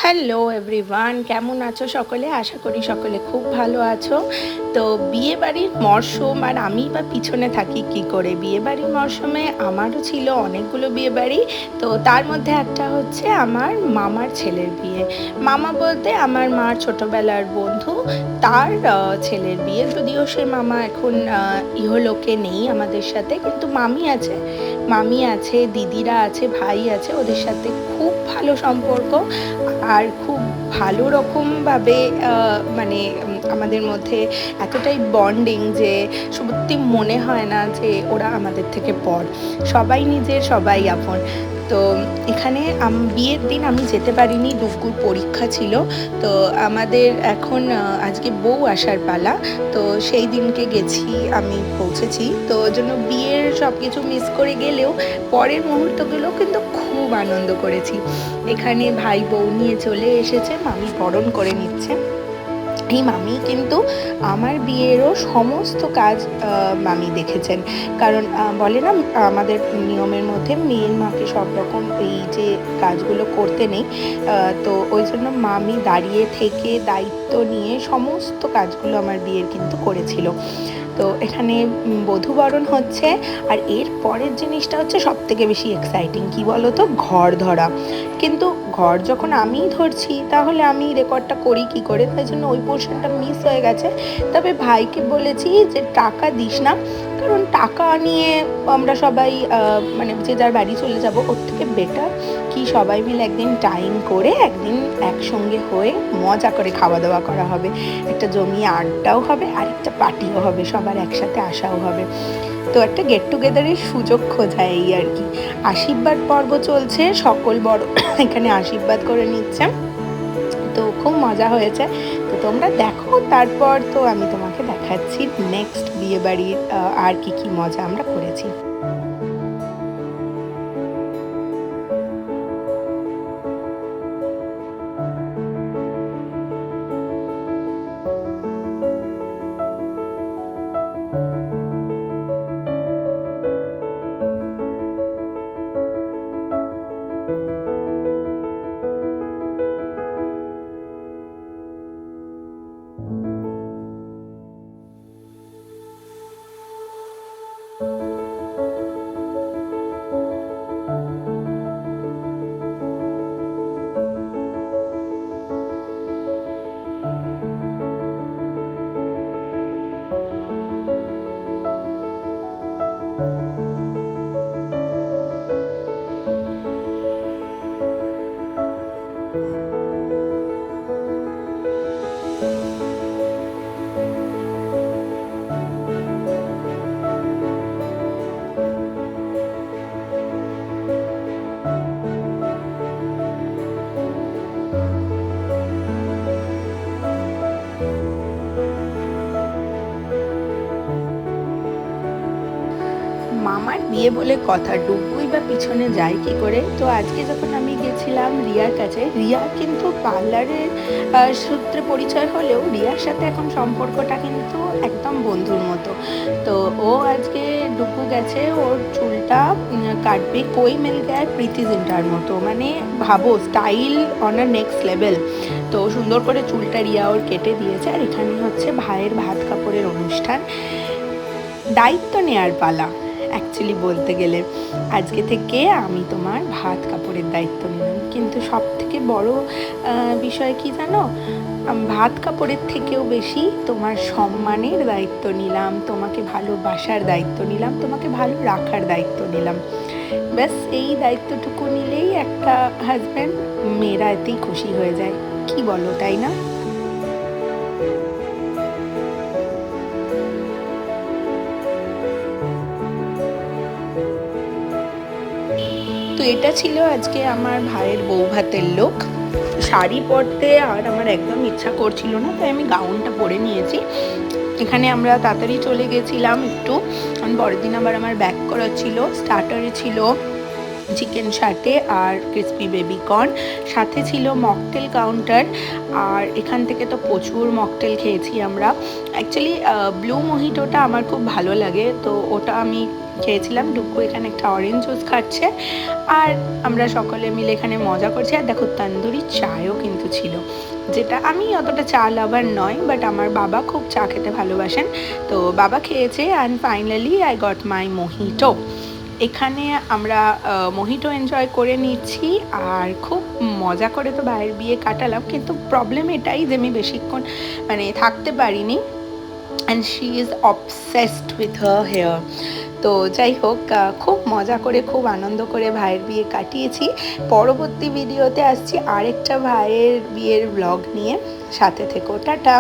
Hello everyone, কেমন আছো সকলে? আশা করি সকলে খুব ভালো আছো। তো বিয়েবাড়ির মরশুম, আর আমি বা পিছনে থাকি কি করে? বিয়েবাড়ির মরশুমে আমারও ছিল অনেকগুলো বিয়েবাড়ি। তো তার মধ্যে একটা হচ্ছে আমার মামার ছেলের বিয়ে। মামা বলতে আমার মার ছোটোবেলার বন্ধু, তার ছেলের বিয়ে। যদিও সে মামা এখন ইহলোকে নেই আমাদের সাথে, কিন্তু মামি আছে, দিদিরা আছে, ভাই আছে, ওদের সাথে খুব ভালো সম্পর্ক। আর খুব ভালো রকমভাবে মানে আমাদের মধ্যে এতটাই বন্ডিং যে সত্যি মনে হয় না যে ওরা আমাদের থেকে পর। সবাই নিজের, সবাই আপন। তো এখানে বিয়ের দিন আমি যেতে পারিনি, ডুগ্গুর পরীক্ষা ছিল। তো আমাদের এখন আজকে বউ আসার পালা। তো সেই দিনকে আমি পৌঁছেছি, তো ওই জন্য বিয়ের সব কিছু মিস করে গেলেও পরের মুহূর্তগুলো কিন্তু খুব আনন্দ করেছি। এখানে ভাই বউ নিয়ে চলে এসেছে, মামি বরণ করে নিচ্ছে। এই মামি কিন্তু আমার বিয়েরও সমস্ত কাজ মামি দেখেছেন। কারণ বলে না, আমাদের নিয়মের মধ্যে মেয়ের মাকে সব রকম এই যে কাজগুলো করতে নেই। তো ওই জন্য মামি দাঁড়িয়ে থেকে দায়িত্ব নিয়ে সমস্ত কাজগুলো আমার বিয়ের কিন্তু করেছিল। তো এখানে বধূবরণ হচ্ছে। আর এর পরের জিনিসটা হচ্ছে সব থেকে বেশি এক্সাইটিং, কী বলো তো? ঘর ধরা। কিন্তু ঘর যখন আমিই ধরছি, তাহলে আমি রেকর্ডটা করি কী করে? তাই জন্য ওই পোর্শনটা মিস হয়ে গেছে। তবে ভাইকে বলেছি যে টাকা দিস না, কারণ টাকা নিয়ে আমরা সবাই মানে যে যার বাড়ি চলে যাব। ওর থেকে বেটার কি সবাই মিলে একদিন টাইম করে একদিন একসঙ্গে হয়ে মজা করে খাওয়া দাওয়া করা হবে, একটা জমিয়ে আড্ডাও হবে, আর একটা পার্টিও হবে, সবার একসাথে আসাও হবে। তো একটা গেট টুগেদারের সুযোগ খোঁজা, এই আর কি। আশীর্বাদ পর্ব চলছে, সকল বড় এখানে আশীর্বাদ করে নিচ্ছে। তো খুব মজা হয়েছে। তো তোমরা দেখো, তারপর তো আমি তোমাকে দেখাচ্ছি নেক্সট বিয়েবাড়ির আর কি কি মজা আমরা করেছি। মামার বিয়ে বলে কথা, ডুবুই বা পিছনে যায় কি করে? তো আজকে যখন আমি গেছিলাম রিয়ার কাছে, রিয়া কিন্তু পার্লারের সূত্রে পরিচয় হলেও রিয়ার সাথে এখন সম্পর্কটা কিন্তু একদম বন্ধুর মতো। তো ও আজকে ডুবু গেছে, ওর চুলটা কাটবে, কই মিল গায়ে প্রীতি জিন্টার মতো, মানে ভাবো style on a next level. তো সুন্দর করে চুলটা রিয়া ওর কেটে দিয়েছে। আর এখানে হচ্ছে ভাইয়ের ভাত কাপড়ের অনুষ্ঠান, দায়িত্ব নেয়ার পালা। অ্যাকচুয়ালি বলতে গেলে আজকে থেকে আমি তোমার ভাত কাপড়ের দায়িত্ব নিলাম। কিন্তু সব থেকে বড় বিষয় কি জানো? ভাত কাপড়ের থেকেও বেশি তোমার সম্মানের দায়িত্ব নিলাম, তোমাকে ভালোবাসার দায়িত্ব নিলাম, তোমাকে ভালো রাখার দায়িত্ব নিলাম। ব্যাস এই দায়িত্বটুকু নিলেই একটা হাজব্যান্ড, মেয়েরা এতেই খুশি হয়ে যায়। কি বলো, তাই না? তো এটা ছিল আজকে আমার ভাইয়ের বউ ভাতের লোক। শাড়ি পরতে আর আমার একদম ইচ্ছা করছিল না, তাই আমি গাউনটা পরে নিয়েছি। এখানে আমরা তাড়াতাড়ি চলে গেছিলাম একটু, কারণ পরের দিন আবার আমার ব্যাক করা ছিল। স্টার্টারে ছিল চিকেন সাটে আর ক্রিসপি বেবিকর্ন, সাথে ছিল মকটেল কাউন্টার। আর এখান থেকে তো প্রচুর মকটেল খেয়েছি আমরা। অ্যাকচুয়ালি ব্লু মোহিটোটা আমার খুব ভালো লাগে, তো ওটা আমি খেয়েছিলাম। ডুগু এখানে একটা অরেঞ্জ জুস খাচ্ছে আর আমরা সকলে মিলে এখানে মজা করছি। আর দেখো তন্দুরি চায়ও কিন্তু ছিল, যেটা আমি অতটা চা লাভার নয়, বাট আমার বাবা খুব চা খেতে ভালোবাসেন, তো বাবা খেয়েছে। And finally I got my mojito. এখানে আমরা মোহিটো এনজয় করে নিচ্ছি আর খুব মজা করে তো ভাইয়ের বিয়ে কাটালাম, কিন্তু প্রবলেম এটাই যে আমি বেশিক্ষণ মানে থাকতে পারিনি। And she is obsessed with her hair. তো যাই হোক, খুব মজা করে খুব আনন্দ করে ভাইয়ের বিয়ে কাটিয়েছি। পরবর্তী ভিডিওতে আসছি আরেকটা ভাইয়ের বিয়ের ব্লগ নিয়ে, সাথে থেকো, টাটা।